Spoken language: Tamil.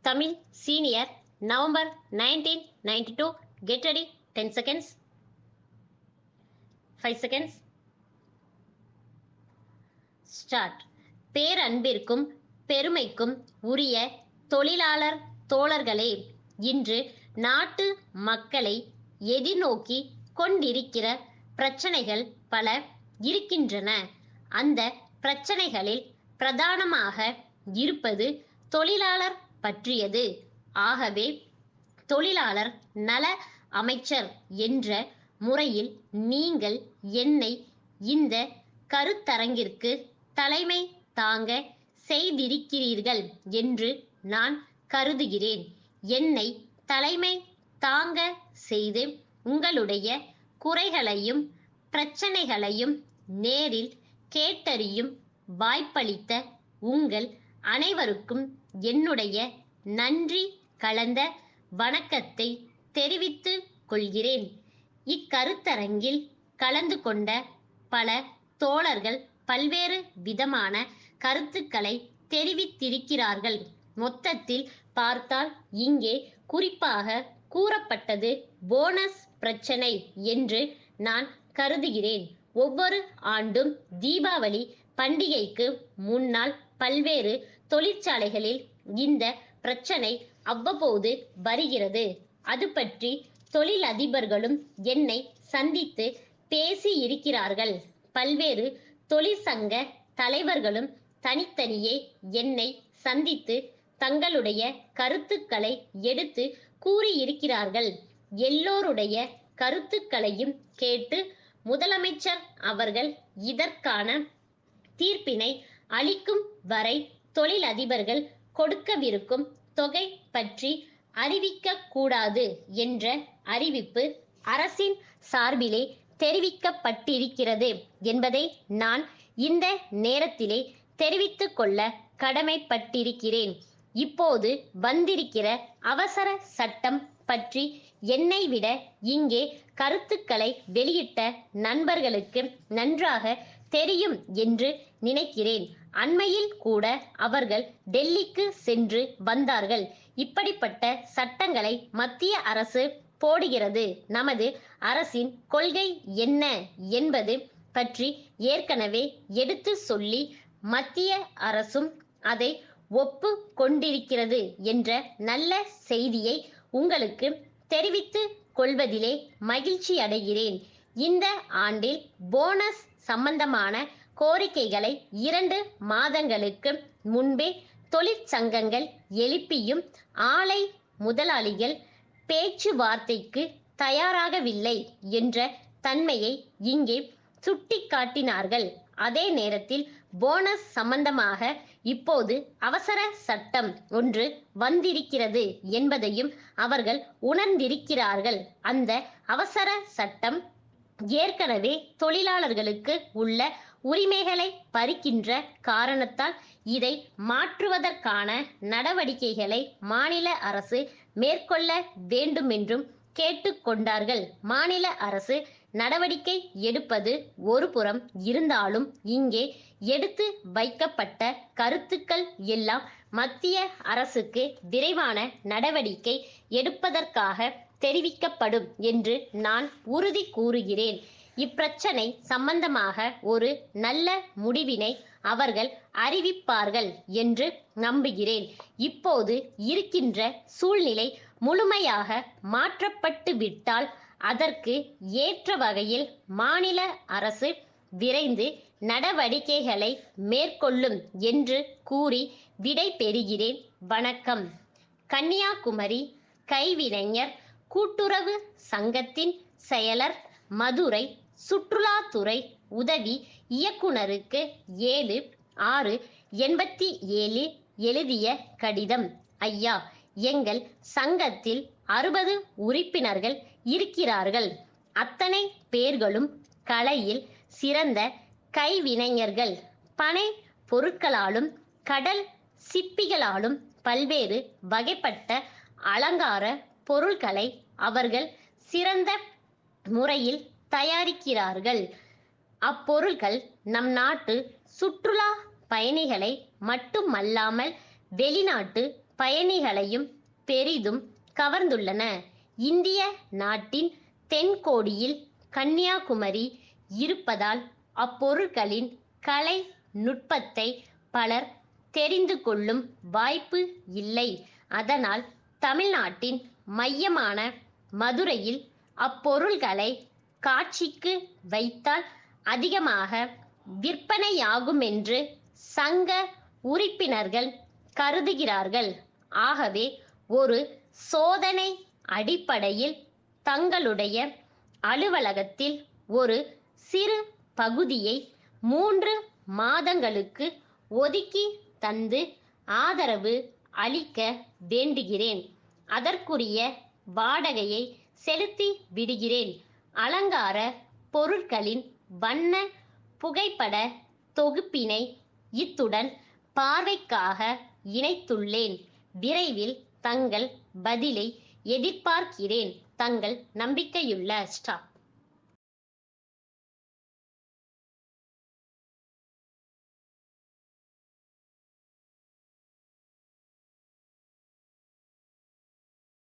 Tamil Senior, November 1992. Get ready. 10 seconds. 5 seconds. Start. பேரன்பிற்கும் பெருமைக்கும் உரிய தொழிலாளர் தோழர்களே, இன்று நாட்டு மக்களை எதிர்நோக்கி கொண்டிருக்கிற பிரச்சனைகள் பல இருக்கின்றன. அந்த பிரச்சனைகளில் பிரதானமாக இருப்பது தொழிலாளர் பற்றியது. ஆகவே தொழிலாளர் நல அமைச்சர் என்ற முறையில் நீங்கள் என்னை இந்த கருத்தரங்கிற்கு தலைமை தாங்க செய்திருக்கிறீர்கள் என்று நான் கருதுகிறேன். என்னை தலைமை தாங்க செய்து உங்களுடைய குறைகளையும் பிரச்சனைகளையும் நேரில் கேட்டறியும் வாய்ப்பளித்த உங்கள் அனைவருக்கும் என்னுடைய நன்றி கலந்த வணக்கத்தை தெரிவித்துக் கொள்கிறேன். இக்கருத்தரங்கில் கலந்து கொண்ட பல தோழர்கள் பல்வேறு விதமான கருத்துக்களை தெரிவித்திருக்கிறார்கள். மொத்தத்தில் பார்த்தால் இங்கே குறிப்பாக கூறப்பட்டது போனஸ் பிரச்சனை என்று நான் கருதுகிறேன். ஒவ்வொரு ஆண்டும் தீபாவளி பண்டிகைக்கு முன்னால் பல்வேறு தொழிற்சாலைகளில் இந்த பிரச்சனை அவ்வப்போது வருகிறது. அது பற்றி தொழிலதிபர்களும் என்னை சந்தித்து பேசி இருக்கிறார்கள். பல்வேறு தொழிற்சங்க தலைவர்களும் தனித்தனியே என்னை சந்தித்து தங்களுடைய கருத்துக்களை எடுத்து கூறியிருக்கிறார்கள். எல்லோருடைய கருத்துக்களையும் கேட்டு முதலமைச்சர் அவர்கள் இதற்கான தீர்ப்பினை அளிக்கும் வரை தொழிலதிபர்கள் கொடுக்கவிருக்கும் தொகை பற்றி அறிவிக்க கூடாது என்ற அறிவிப்பு அரசின் சார்பிலே தெரிவிக்கப்பட்டிருக்கிறது என்பதை நான் இந்த நேரத்திலே தெரிவித்துக் கொள்ள கடமைப்பட்டிருக்கிறேன். இப்போது வந்திருக்கிற அவசர சட்டம் பற்றி என்னை விட இங்கே கருத்துக்களை வெளியிட்ட நண்பர்களுக்கு நன்றாக தெரியும் என்று நினைக்கிறேன். அண்மையில் கூட அவர்கள் டெல்லிக்கு சென்று வந்தார்கள். இப்படிப்பட்ட சட்டங்களை மத்திய அரசு போடுகிறது. நமது அரசின் கொள்கை என்ன என்பது பற்றி ஏற்கனவே எடுத்து சொல்லி மத்திய அரசும் அதை ஒப்பு கொண்டிருக்கிறது என்ற நல்ல செய்தியை உங்களுக்கு தெரிவித்து கொள்வதிலே மகிழ்ச்சி அடைகிறேன். இந்த ஆண்டில் போனஸ் சம்பந்தமான கோரிக்கைகளை 2 மாதங்களுக்கு முன்பே தொழிற்சங்கங்கள் எழுப்பியும் ஆலை முதலாளிகள் பேச்சுவார்த்தைக்கு தயாராகவில்லை என்ற தன்மையை இங்கே சுட்டிக்காட்டினார்கள். அதே நேரத்தில் போனஸ் சம்பந்தமாக இப்போது அவசர சட்டம் ஒன்று வந்திருக்கிறது என்பதையும் அவர்கள் உணர்ந்திருக்கிறார்கள். அந்த அவசர சட்டம் ஏற்கனவே தொழிலாளர்களுக்கு உள்ள உரிமைகளை பறிக்கின்ற காரணத்தால் இதை மாற்றுவதற்கான நடவடிக்கைகளை மாநில அரசு மேற்கொள்ள வேண்டுமென்றும் கேட்டுக்கொண்டார்கள். மாநில அரசு நடவடிக்கை எடுப்பது ஒரு புறம் இருந்தாலும் இங்கே எடுத்து வைக்கப்பட்ட கருத்துக்கள் எல்லாம் மத்திய அரசுக்கு விரைவான நடவடிக்கை எடுப்பதற்காக தெரிவிக்கப்படும் என்று நான் உறுதி கூறுகிறேன். இப்பிரச்சனை சம்பந்தமாக ஒரு நல்ல முடிவினை அவர்கள் அறிவிப்பார்கள் என்று நம்புகிறேன். இப்போது இருக்கின்ற சூழ்நிலை முழுமையாக மாற்றப்பட்டு விட்டால் அதற்கு ஏற்ற வகையில் மாநில அரசு விரைந்து நடவடிக்கைகளை மேற்கொள்ளும் என்று கூறி விடை பெறுகிறேன். வணக்கம். கன்னியாகுமரி கைவினைஞர் கூட்டுறவு சங்கத்தின் செயலர், மதுரை சுற்றுலாத்துறை உதவி இயக்குனருக்கு 7/6/87 எழுதிய கடிதம். ஐயா, எங்கள் சங்கத்தில் 60 உறுப்பினர்கள் இருக்கிறார்கள். அத்தனை பேர்களும் கலையில் சிறந்த கைவினைஞர்கள். பனை பொருட்களாலும் கடல் சிப்பிகளாலும் பல்வேறு வகைப்பட்ட அலங்கார பொருட்களை அவர்கள் சிறந்த முறையில் தயாரிக்கிறார்கள். அப்பொருட்கள் நம் நாட்டு சுற்றுலா பயணிகளை மட்டுமல்லாமல் வெளிநாட்டு பயணிகளையும் பெரிதும் கவர்ந்துள்ளன. இந்திய நாட்டின் தென்கோடியில் கன்னியாகுமரி இருப்பதால் அப்பொருட்களின் கலை நுட்பத்தை பலர் தெரிந்து கொள்ளும் வாய்ப்பு இல்லை. அதனால் தமிழ்நாட்டின் மையமான மதுரையில் அப்பொருள்களை காட்சிக்கு வைத்தால் அதிகமாக விற்பனையாகுமென்று சங்க உறுப்பினர்கள் கருதுகிறார்கள். ஆகவே ஒரு சோதனை அடிப்படையில் தங்களுடைய அலுவலகத்தில் ஒரு சிறு பகுதியை 3 மாதங்களுக்கு ஒதுக்கி தந்து ஆதரவு அளிக்க வேண்டுகிறேன். அதற்குரிய வாடகையை செலுத்தி விடுகிறேன். அலங்கார பொருட்களின் வண்ண புகைப்பட தொகுப்பினை இத்துடன் பார்வைக்காக இணைத்துள்ளேன். விரைவில் தங்கள் பதிலை எதிர்பார்க்கிறேன். தங்கள் நம்பிக்கையுள்ள ஸ்டாஃப்.